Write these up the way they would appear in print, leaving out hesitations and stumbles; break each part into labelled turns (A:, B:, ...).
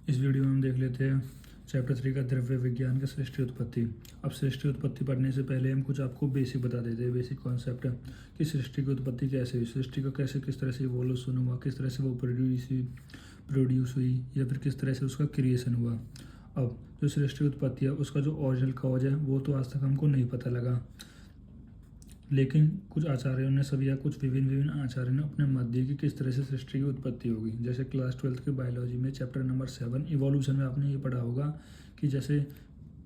A: इस वीडियो में हम देख लेते हैं चैप्टर 3 का द्रव्य विज्ञान का सृष्टि उत्पत्ति। अब सृष्टि उत्पत्ति पढ़ने से पहले हम कुछ आपको बेसिक बता देते हैं, बेसिक कॉन्सेप्ट कि सृष्टि की उत्पत्ति कैसे हुई, सृष्टि का कैसे किस तरह से इवोल्यूशन हुआ, किस तरह से वो प्रोड्यूस हुई या फिर किस तरह से उसका क्रिएशन हुआ। अब जो सृष्टि उत्पत्ति है उसका जो ओरिजिनल कॉज है वो तो आज तक हमको नहीं पता लगा, लेकिन कुछ आचार्यों ने सब या कुछ विभिन्न आचार्यों ने अपने मत दिए कि किस तरह से सृष्टि की उत्पत्ति होगी। जैसे क्लास 12th की बायोलॉजी में चैप्टर नंबर 7 इवोल्यूशन में आपने ये पढ़ा होगा कि जैसे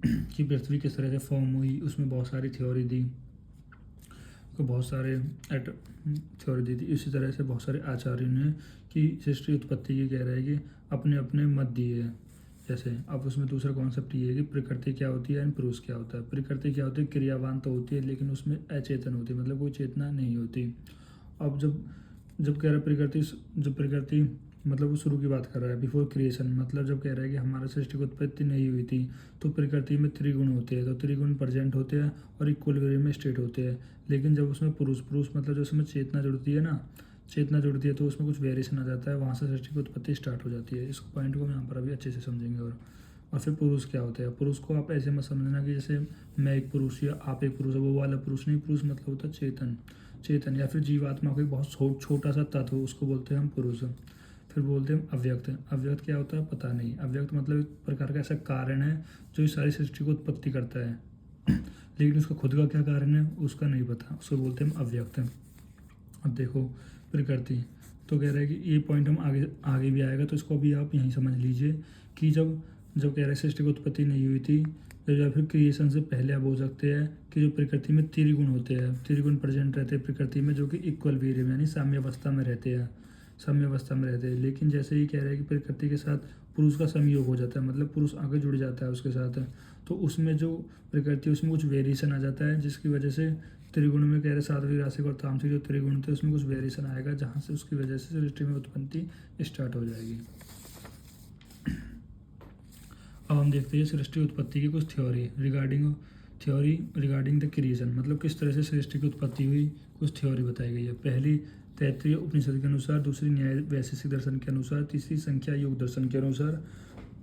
A: कि पृथ्वी किस तरह से फॉर्म हुई, उसमें बहुत सारी थ्योरी दी, को बहुत सारे थ्योरी दी थी। इसी तरह से बहुत सारे आचार्यों ने कि सृष्टि उत्पत्ति की कह रहे हैं कि अपने अपने मत दिए हैं। जैसे अब उसमें दूसरा कॉन्सेप्ट ये है कि प्रकृति क्या होती है एंड पुरुष क्या होता है। प्रकृति क्या होती है, क्रियावान तो होती है लेकिन उसमें अचेतन होती है, मतलब कोई चेतना नहीं होती। अब जब जब कह रहा है प्रकृति मतलब वो शुरू की बात कर रहा है, बिफोर क्रिएशन, मतलब जब कह रहा है कि हमारा सृष्टि की उत्पत्ति नहीं हुई थी तो प्रकृति में त्रिगुण होते हैं, तो त्रिगुण प्रेजेंट होते हैं और इक्वलिब्रियम में स्टेट होते हैं। लेकिन जब उसमें पुरुष मतलब जो उसमें चेतना जुड़ती है ना, चेतना जुड़ती है तो उसमें कुछ वेरिएशन आ जाता है, वहाँ से सृष्टि की उत्पत्ति स्टार्ट हो जाती है। इस पॉइंट को हम यहाँ पर अभी अच्छे से समझेंगे। और फिर पुरुष क्या होता है, पुरुष को आप ऐसे मत समझना कि जैसे मैं एक पुरुष या आप एक पुरुष है, वो वाला पुरुष नहीं। पुरुष मतलब होता है चेतन या फिर जीवात्मा का एक बहुत छोटा सा तत्व, उसको बोलते हैं हम पुरुष। फिर बोलते हैं अव्यक्त। अव्यक्त क्या होता है पता नहीं। अव्यक्त मतलब एक प्रकार का ऐसा कारण है जो इस सारी सृष्टि को उत्पत्ति करता है लेकिन उसका खुद का क्या कारण है उसका नहीं पता, उसको बोलते हैं हम अव्यक्त। अब देखो प्रकृति तो कह रहे हैं कि ये पॉइंट हम आगे आगे भी आएगा, तो इसको भी आप यहीं समझ लीजिए कि जब जब कह रहे हैं सृष्टि की उत्पत्ति नहीं हुई थी, जब या फिर क्रिएशन से पहले आप बोल सकते हैं कि जो प्रकृति में त्रिगुण होते हैं, त्रिगुण प्रेजेंट रहते हैं प्रकृति में, जो कि इक्वल वीरियम यानी साम्यावस्था में रहते हैं, साम्यावस्था में रहते हैं। लेकिन जैसे ही कह रहे हैं कि प्रकृति के साथ पुरुष का संयोग हो जाता है, मतलब पुरुष आगे जुड़ जाता है उसके साथ, तो उसमें जो प्रकृति उसमें कुछ वेरिएशन आ जाता है, जिसकी वजह से त्रिगुण में कह रहे सात्विक राशिक और तामसिक जो त्रिगुण थे उसमें कुछ वेरिएशन आएगा, जहाँ से उसकी वजह से सृष्टि में उत्पत्ति स्टार्ट हो जाएगी। अब हम देखते हैं सृष्टि उत्पत्ति की कुछ थ्योरी रिगार्डिंग द क्रिएशन, मतलब किस तरह से सृष्टि की उत्पत्ति हुई, कुछ थ्योरी बताई गई है। पहली तैत्रीय उपनिषद के अनुसार, दूसरी न्याय वैशेषिक दर्शन के अनुसार, तीसरी संख्या योग दर्शन के अनुसार,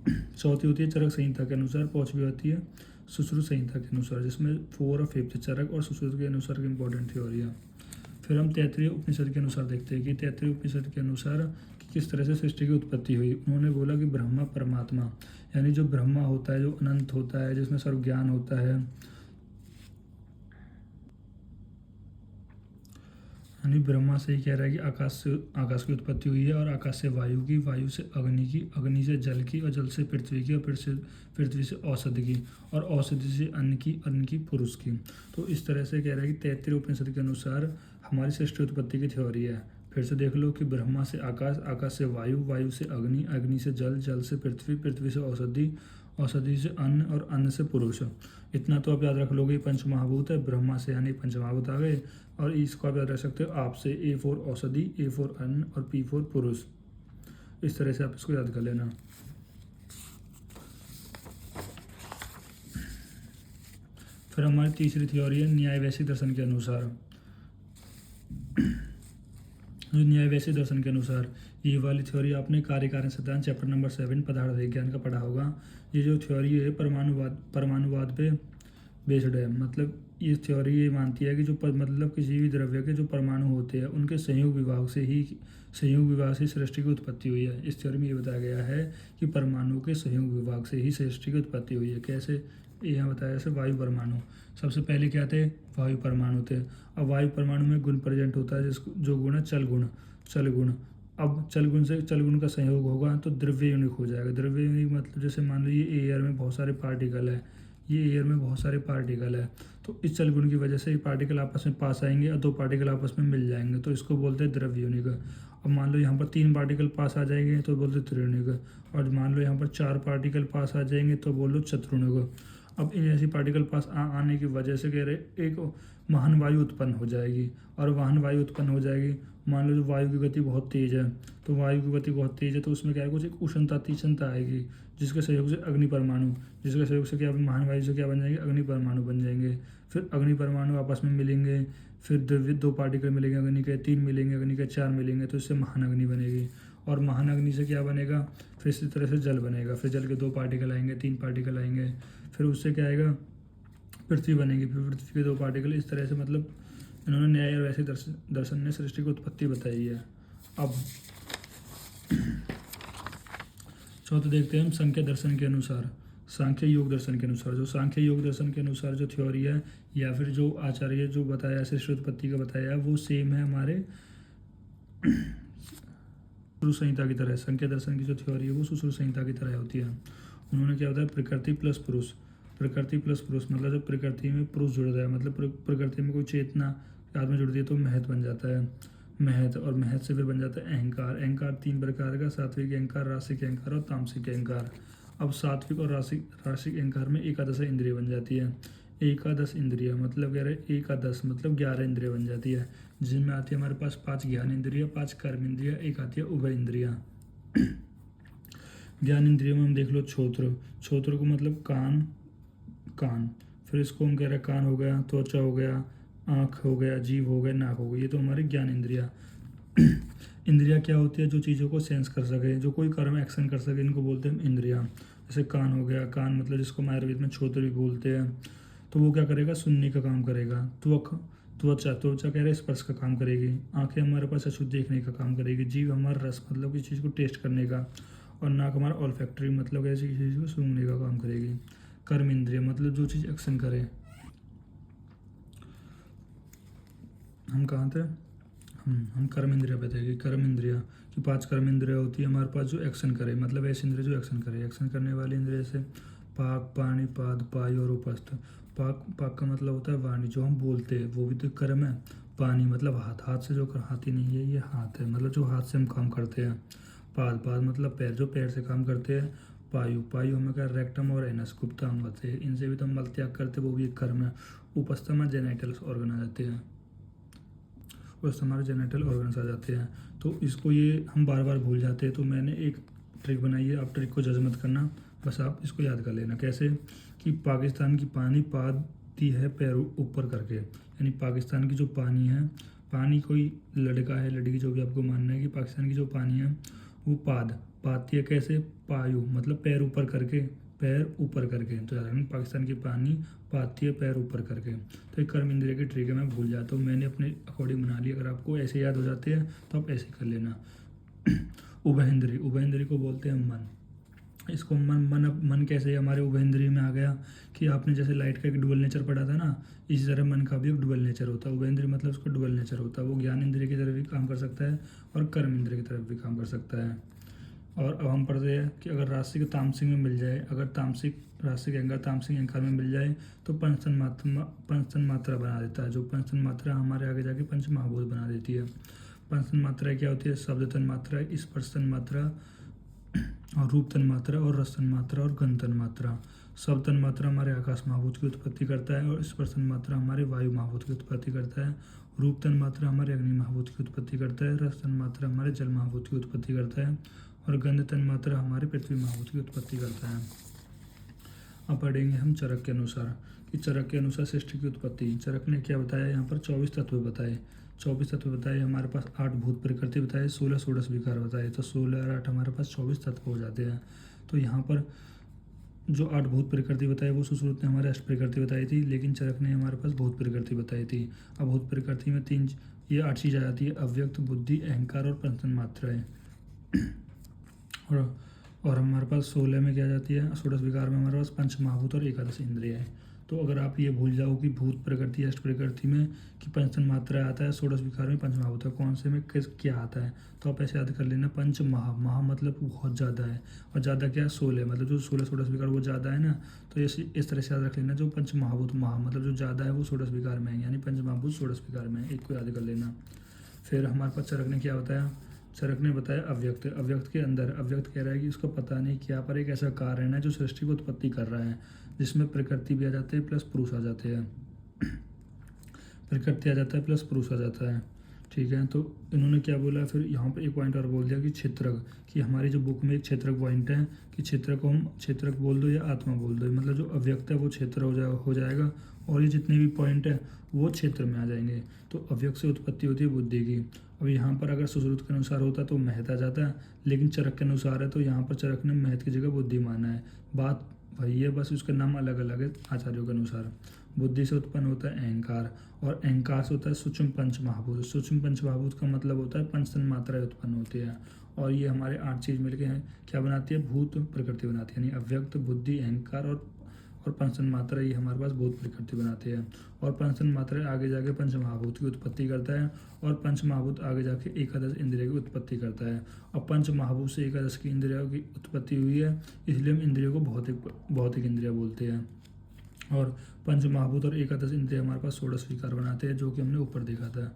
A: चौथी होती है चरक संहिता के अनुसार, पांचवी होती है सुश्रुत संहिता के अनुसार, जिसमें 4 और 5 चरक और सुश्रुत के अनुसार की इंपॉर्टेंट थ्योरी है। फिर हम तैत्रीय उपनिषद के अनुसार देखते हैं कि तैत्रीय उपनिषद के अनुसार कि किस तरह से सृष्टि की उत्पत्ति हुई। उन्होंने बोला कि ब्रह्मा परमात्मा, यानी जो ब्रह्मा होता है, जो अनंत होता है, जिसमें सर्व ज्ञान होता है, यानी ब्रह्मा से ही कह रहा है कि आकाश की उत्पत्ति हुई है, और आकाश से वायु की, वायु से अग्नि की, अग्नि से जल की, और जल से पृथ्वी की, और पृथ्वी से औषधि की, और औषधि से अन्न की पुरुष की। तो इस तरह से कह रहा है कि तैत्रीय उपनिषद के अनुसार हमारी सृष्टि उत्पत्ति की थ्योरी है। फिर से देख लो कि ब्रह्मा से आकाश, आकाश से वायु, वायु से अग्नि, अग्नि से जल, जल से पृथ्वी, पृथ्वी से औषधि, औषधि से अन्न, और अन्न से पुरुष। इतना तो आप याद रख लोगे, पंच महाभूत है, ब्रह्मा से यानी पंच महाभूत आ गए। और इसको आप याद रख सकते हो आप से, A फॉर औषधि, A फॉर अन्न, और P फॉर पुरुष। इस तरह से आप इसको याद कर लेना। फिर हमारी तीसरी थ्योरी है न्याय वैशेषिक दर्शन के अनुसार। जो न्याय वैशेषिक दर्शन के अनुसार, ये वाली थ्योरी आपने कार्यकारण सिद्धांत चैप्टर नंबर 7 पदार्थ विज्ञान का पढ़ा होगा। ये जो थ्योरी है परमाणुवाद पे बेस्ड है। मतलब ये थ्योरी ये मानती है कि मतलब किसी भी द्रव्य के जो परमाणु होते हैं उनके संयोग विभाग से सृष्टि की उत्पत्ति हुई है। इस थ्योरी में ये बताया गया है कि परमाणु के संयोग विभाग से ही सृष्टि की उत्पत्ति हुई है। कैसे, यहाँ बताया जैसे वायु परमाणु सबसे पहले क्या थे, वायु परमाणु थे। अब वायु परमाणु में गुण प्रेजेंट होता है, जिसको जो गुण है चल गुण। अब चल गुण का संयोग होगा तो द्रव्य यूनिक हो जाएगा। द्रव्य यूनिक मतलब जैसे मान लो ये एयर में बहुत सारे पार्टिकल है, तो इस चल गुण की वजह से ये पार्टिकल आपस में पास आएंगे और 2 पार्टिकल आपस में मिल जाएंगे, तो इसको बोलते हैं द्रव्य यूनिक। अब मान लो यहाँ पर 3 पार्टिकल पास आ जाएंगे तो बोलते त्रियुणिक, और मान लो यहाँ पर 4 पार्टिकल पास आ जाएंगे तो बोलो चतुर्णिक। अब इन ऐसी पार्टिकल पास आने की वजह से कह रहे एक महान वायु उत्पन्न हो जाएगी, और वाहन वायु उत्पन्न हो जाएगी। मान लो जो वायु की गति बहुत तेज है, तो वायु की गति बहुत तेज है तो उसमें क्या है, कुछ एक उष्णता तीक्ष्णता आएगी, जिसके सहयोग से अग्नि परमाणु, जिसके सहयोग से क्या महान वायु से क्या बन जाएंगे, अग्नि परमाणु बन जाएंगे। फिर अग्नि परमाणु आपस में मिलेंगे, फिर 2 पार्टिकल मिलेंगे अग्नि के, 3 मिलेंगे अग्नि के, 4 मिलेंगे, तो इससे महान अग्नि बनेगी। और महान अग्नि से क्या बनेगा, फिर इसी तरह से जल बनेगा, फिर जल के 2 पार्टिकल आएंगे, 3 पार्टिकल आएंगे, फिर उससे क्या आएगा, पृथ्वी बनेगी, फिर पृथ्वी के 2 पार्टिकल, इस तरह से मतलब इन्होंने न्याय और वैसे दर्शन ने सृष्टि की उत्पत्ति बताई है। अब चौथा देखते हैं हम सांख्य दर्शन के अनुसार, सांख्य योग दर्शन के अनुसार। जो सांख्य योग दर्शन के अनुसार जो थ्योरी है या फिर जो आचार्य जो बताया सृष्टि उत्पत्ति का बताया वो सेम है हमारे सुश्रुत संहिता की तरह। सांख्य दर्शन की जो थ्योरी है वो सुश्रुत संहिता की तरह होती है। उन्होंने क्या बताया, प्रकृति प्लस पुरुष, प्रकृति प्लस पुरुष मतलब जब प्रकृति में पुरुष जुड़ जाए, मतलब प्रकृति में कोई चेतना आदमी जुड़ती है तो महत बन जाता है, महत, और महत से फिर बन जाता है अहंकार। अहंकार 3 प्रकार का, सात्विक अहंकार, रासिक अहंकार और तामसिक अहंकार। अब सात्विक और रासिक अहंकार में एकादश इंद्रिय बन जाती है। एकादश इंद्रिय मतलब कह रहे एकादश मतलब 11 इंद्रिय बन जाती है, जिनमें आती है हमारे पास 5 ज्ञान इंद्रिय, 5 कर्म इंद्रिय, एक आती है उभय इंद्रिया। ज्ञान इंद्रियों में हम देख लो छोत्र, छोत्र को मतलब कान, कान, फिर इसको हम कह रहे हैं कान हो गया, त्वचा हो गया, आँख हो गया, जीभ हो गया, नाक हो गया, ये तो हमारे ज्ञान इंद्रिया। इंद्रिया क्या होती है, जो चीज़ों को सेंस कर सके, जो कोई कर्म एक्शन कर सके, इनको बोलते हैं हम इंद्रिया। जैसे कान हो गया, कान मतलब जिसको हम आयुर्वेद में छोत्र भी बोलते हैं, तो वो क्या करेगा, सुनने का काम करेगा। त्वचा, त्वचा कह रहे स्पर्श का काम करेगी। आंखें हमारे पास अशुद्ध देखने का काम करेगी। जीभ हमारा रस मतलब किसी चीज़ को टेस्ट करने का, और नाक हमारा ऑल्फैक्टरी मतलब ऐसी किसी चीज़ को सूंघने का काम करेगी। कर्म इंद्रिय मतलब जो चीज़ एक्शन करे। हम कहाँ थे, हम कर्म इंद्रिया पे थे कि कर्म इंद्रिया की 5 कर्म इंद्रिया होती है हमारे पास जो एक्शन करे, मतलब ऐसे इंद्रिय जो एक्शन करे। एक्शन करने वाली इंद्रिय से पाक, पानी, पाद, पायु और उपस्थ। पाक, पाक का मतलब होता है वाणी, जो हम बोलते हैं वो भी तो कर्म है। पानी मतलब हाथ, हाथ से जो हाथ ही नहीं है ये हाथ है, मतलब जो हाथ से हम काम करते हैं। पाद, पाद मतलब पैर, जो पैर से काम करते हैं। पायु, पायु हमें क्या रेक्टम और एनस गुप्ता अंग होते हैं, इनसे भी तो हम मल त्याग करते हैं, वो भी एक कर्म है। उपस्थ में जेनेटल्स ऑर्गन आ जाते हैं, उस हमारे जेनेटल ऑर्गन्स आ जाते हैं। तो इसको ये हम बार बार भूल जाते हैं, तो मैंने एक ट्रिक बनाई है, आप ट्रिक को जज मत करना, बस आप इसको याद कर लेना। कैसे कि पाकिस्तान की पानी पाती है पैर ऊपर करके, यानी पाकिस्तान की जो पानी है, पानी कोई लड़का है लड़की जो भी आपको मानना है कि पाकिस्तान की जो पानी है वो पाती है कैसे, पायु मतलब पैर ऊपर करके, पैर ऊपर करके। तो पाकिस्तान की पानी पाती है पैर ऊपर करके। तो एक कर्म इंद्रिय की ट्रिक है, मैं भूल जाता हूँ, मैंने अपने अकॉर्डिंग बना लिया। अगर आपको ऐसे याद हो जाते हैं तो आप ऐसे कर लेना। उभयेंद्रिय, उभयेंद्रिय को बोलते हैं मन। इसको मन कैसे हमारे उभयेंद्रिय में आ गया कि आपने जैसे लाइट का एक डुअल नेचर पढ़ा था ना, इसी तरह मन का भी एक डुअल नेचर होता है। उभयेंद्रिय मतलब उसका डुअल नेचर होता है, वो ज्ञान इंद्रिय की तरफ भी काम कर सकता है और कर्म इंद्रिय की तरफ भी काम कर सकता है। और अब हम पढ़ते हैं कि अगर राशि तामसिक में मिल जाए, अगर तामसिक राशि अहंकार तामसिक अहंकार में मिल जाए तो पंचतन मात्रा बना देता है। जो पंचतन मात्रा हमारे आगे जाके पंच महाभूत बना देती है। पंचतन मात्रा क्या होती है, शब्द तन मात्रा, स्पर्श तन मात्रा और रूप तन मात्रा और रस तन मात्रा और गंध तन मात्रा। शब्द तन मात्रा हमारे आकाश महाभूत की उत्पत्ति करता है और स्पर्श तन मात्रा हमारे वायु महाभूत की उत्पत्ति करता है। रूप तन मात्रा हमारे अग्नि महाभूत की उत्पत्ति करता है। रस तन मात्रा हमारे जल महाभूत की उत्पत्ति करता है और गंध तन मात्रा हमारे पृथ्वी महाभूत की उत्पत्ति करता है। अब पढ़ेंगे हम चरक के अनुसार कि चरक के अनुसार सृष्टि की उत्पत्ति। चरक ने क्या बताया, यहाँ पर 24 तत्व बताए, 24 तत्व बताए। हमारे पास 8 भूत प्रकृति बताए, 16 षोडश विकार बताए। तो 16 और 8 हमारे पास 24 तत्व हो जाते हैं। तो यहाँ पर जो 8 भूत प्रकृति बताई वो सुश्रुत ने हमारे अष्ट प्रकृति बताई थी, लेकिन चरक ने हमारे पास भूत प्रकृति बताई थी। अब भूत प्रकृति में 3 ये 8 चीज़ आ जाती है, अव्यक्त, बुद्धि, अहंकार और पंचतन मात्राएँ। और हमारे पास 16 में क्या जाती है, षोडश विकार में हमारे पास पंच महाभूत और एकादश इंद्रिय है। तो अगर आप ये भूल जाओ कि भूत प्रकृति अष्ट प्रकृति में कि पंचतन मात्रा आता है, षोडश विकार में पंच महाभूत है, कौन से में क्या आता है, तो आप ऐसे याद कर लेना। पंच महा मतलब बहुत ज़्यादा है, और ज़्यादा क्या है 16, मतलब जो 16 षोडश विकार वो ज़्यादा है ना, तो इस तरह से याद रख लेना। जो पंच महाभूत मतलब जो ज़्यादा है वो षोडश विकार में है, यानी पंच महाभूत षोडश विकार में है, एक को याद कर लेना। फिर हमारे पास चरक ने क्या बताया, चरक ने बताया अव्यक्त। अव्यक्त के अंदर अव्यक्त कह रहा है कि उसका पता नहीं क्या, पर एक ऐसा कारण है जो सृष्टि को उत्पत्ति कर रहा है, जिसमें प्रकृति भी आ जाते हैं प्लस पुरुष आ जाते हैं। प्रकृति आ जाता है प्लस पुरुष आ जाता है। ठीक है। तो इन्होंने क्या बोला फिर यहाँ पर एक पॉइंट और बोल दिया कि क्षेत्रक, कि हमारी जो बुक में एक क्षेत्रक पॉइंट है कि क्षेत्र को हम क्षेत्रक बोल दो या आत्मा बोल दो, मतलब जो अव्यक्त है वो क्षेत्र हो जाएगा और ये जितने भी पॉइंट है वो क्षेत्र में आ जाएंगे। तो अव्यक्त से उत्पत्ति होती है बुद्धि की। अब यहाँ पर अगर सुश्रुत के अनुसार होता तो महत आ जाता है, लेकिन चरक के अनुसार है तो यहाँ पर चरक ने महत की जगह बुद्धि माना है। बात वही है, बस उसका नाम अलग अलग है आचार्यों के अनुसार। बुद्धि से उत्पन्न होता है अहंकार, और अहंकार से होता है सूक्ष्म पंच महाभूत। सूक्ष्म पंच महाभूत का मतलब होता है पंच तन मात्राएं उत्पन्न होती है, और ये हमारे 8 चीज़ मिलके हैं क्या बनाती है, भूत प्रकृति बनाती है। यानी अव्यक्त, बुद्धि, अहंकार और पंच तन मात्रा, ये हमारे पास भूत प्रकृति बनाती है। और पंच तन मात्रा आगे जाके पंच महाभूत की उत्पत्ति करता है, और पंच महाभूत आगे जाके एकादश इंद्रिय की उत्पत्ति करता है। और पंच महाभूत से एकादश की इंद्रियों की उत्पत्ति हुई है, इसलिए हम इंद्रियों को भौतिक इंद्रिया बोलते हैं। और पंच महाभूत और एकादश इंद्रिय हमारे पास 16 विकार बनाते हैं, जो कि हमने ऊपर देखा था।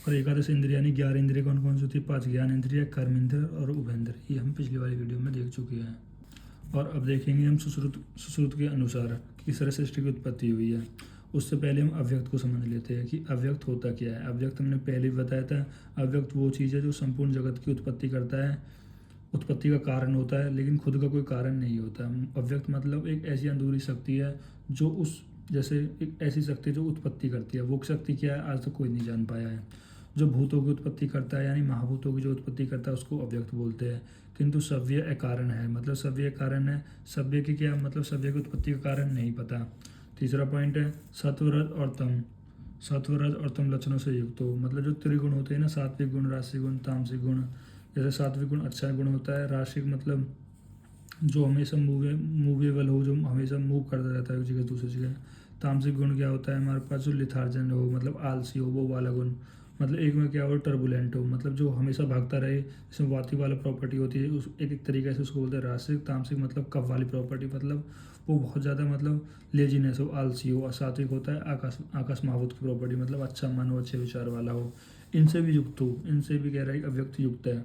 A: और एकादश इंद्रिय यानी 11 इंद्रिय कौन कौन सी होती है, 5 ज्ञान इंद्रिय, कर्म इंद्रिय और उभेंद्र, ये हम पिछली वाली वीडियो में देख चुके हैं। और अब देखेंगे हम सुश्रुत के अनुसार किस तरह सृष्टि की उत्पत्ति हुई है। उससे पहले हम अव्यक्त को समझ लेते हैं कि अव्यक्त होता क्या है। अव्यक्त हमने पहले भी बताया था, अव्यक्त वो चीज़ है जो संपूर्ण जगत की उत्पत्ति करता है, उत्पत्ति का कारण होता है, लेकिन खुद का कोई कारण नहीं होता। अव्यक्त मतलब एक ऐसी अधूरी शक्ति है जो उस, जैसे एक ऐसी शक्ति जो उत्पत्ति करती है, वो शक्ति क्या है आज तक कोई नहीं जान पाया है। जो भूतों की उत्पत्ति करता है यानी महाभूतों की जो उत्पत्ति करता है उसको अव्यक्त बोलते हैं। किंतु सव्य अकारण है, मतलब सव्य कारण है। सव्य की क्या मतलब, सव्य की उत्पत्ति का कारण नहीं पता। तीसरा पॉइंट है सत्वरज और तम। सत्वरज और तम लक्षणों से युक्त हो, मतलब जो त्रिगुण होते हैं ना, सात्विक गुण, राशिक गुण, तामसिक गुण। जैसे सात्विक गुण अच्छा गुण होता है, राशिक मतलब जो हमेशा मूवेबल हो, जो हमेशा मूव करता रहता है एक जगह दूसरी जगह। तामसिक गुण क्या होता है हमारे पास, जो लिथार्जन हो, मतलब आलसी हो, वो वाला गुण। मतलब एक में क्या हो, टर्बुलेंट हो, मतलब जो हमेशा भागता रहे, जिसमें वाती वाला प्रॉपर्टी होती है, उस एक तरीके से उसको बोलते हैं राशिक। तामसिक मतलब कफ वाली प्रॉपर्टी, मतलब वो बहुत ज़्यादा मतलब लेजीनेस हो, आलसी हो। और सात्विक होता है आकाश महाभूत की प्रॉपर्टी, मतलब अच्छा मन हो, अच्छे विचार वाला हो, इनसे भी युक्त हो। इनसे भी कह रहा है कि अव्यक्त युक्त है।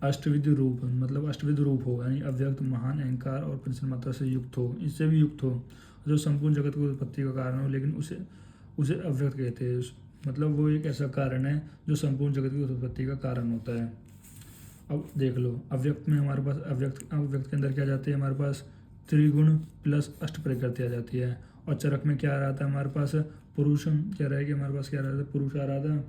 A: अष्टविध रूप, मतलब अष्टविध रूप हो, यानी अव्यक्त, महान, अहंकार और पंचन मात्रा से युक्त हो, इससे भी युक्त हो, जो संपूर्ण जगत की उत्पत्ति का कारण हो, लेकिन उसे उसे अव्यक्त कहते हैं। मतलब वो एक ऐसा कारण है जो संपूर्ण जगत की उत्पत्ति का कारण होता है। अब देख लो, अव्यक्त में हमारे पास अव्यक्त के अंदर क्या जाती है, हमारे पास त्रिगुण प्लस अष्ट प्रकृति आ जाती है। और चरक में क्या आ रहा था हमारे पास, पुरुष क्या रहेगी, हमारे पास क्या आ रहा था, पुरुष आ रहा था।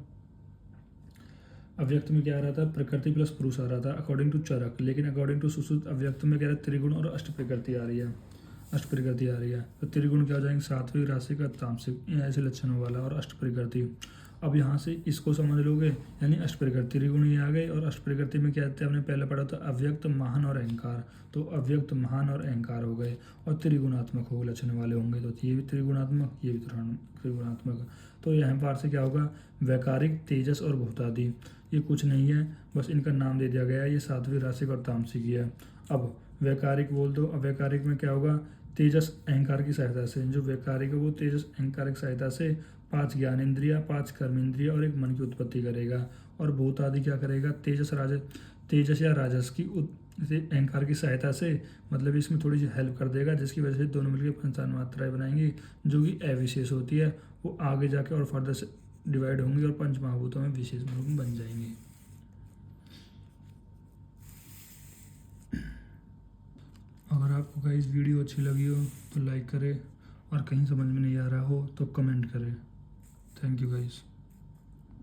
A: अव्यक्त में क्या आ रहा था, प्रकृति प्लस पुरुष आ रहा था अकॉर्डिंग टू चरक, लेकिन अकॉर्डिंग टू सुश्रुत अव्यक्त में क्या है, त्रिगुण और अष्ट प्रकृति आ रही है। अष्ट प्रकृति आ रही है, तो त्रिगुण क्या हो जाएंगे, सात्विक, राशिक, तामसिक, ऐसे लक्षणों वाला, और अष्ट प्रकृति। अब यहाँ से इसको समझ लोगे, यानी अष्ट प्रकृति, त्रिगुण ये आ गए, और अष्ट प्रकृति में क्या कहते हैं, हमने पहले पढ़ा था अव्यक्त, महान और अहंकार। तो अव्यक्त, महान और अहंकार हो गए, और त्रिगुणात्मक हो लक्षण वाले होंगे, तो ये भी त्रिगुणात्मक, ये भी त्रिगुणात्मक। तो यहाँ पार से क्या होगा, वैकारिक, तेजस और भूतादि, ये कुछ नहीं है, बस इनका नाम दे दिया गया है, ये सात्विक, राशिक और तामसिक ही है। अब वैकारिक बोल दो, अब वैकारिक में क्या होगा, तेजस अहंकार की सहायता से, जो वैकारिक है वो तेजस अहंकार की सहायता से 5 ज्ञान इंद्रिया, 5 कर्म इंद्रिया और 1 मन की उत्पत्ति करेगा। और भूत आदि क्या करेगा, तेजस या राजस की अहंकार की सहायता से, मतलब इसमें थोड़ी सी हेल्प कर देगा, जिसकी वजह से दोनों मिलकर पंचान मात्राएं बनाएंगी, जो कि अविशेष होती है। वो आगे जाके और फर्दर से डिवाइड होंगी और पंच महाभूतों में विशेष रूप में बन जाएंगे। अगर आपको गाइस वीडियो अच्छी लगी हो तो लाइक करें, और कहीं समझ में नहीं आ रहा हो तो कमेंट करें। Thank you guys.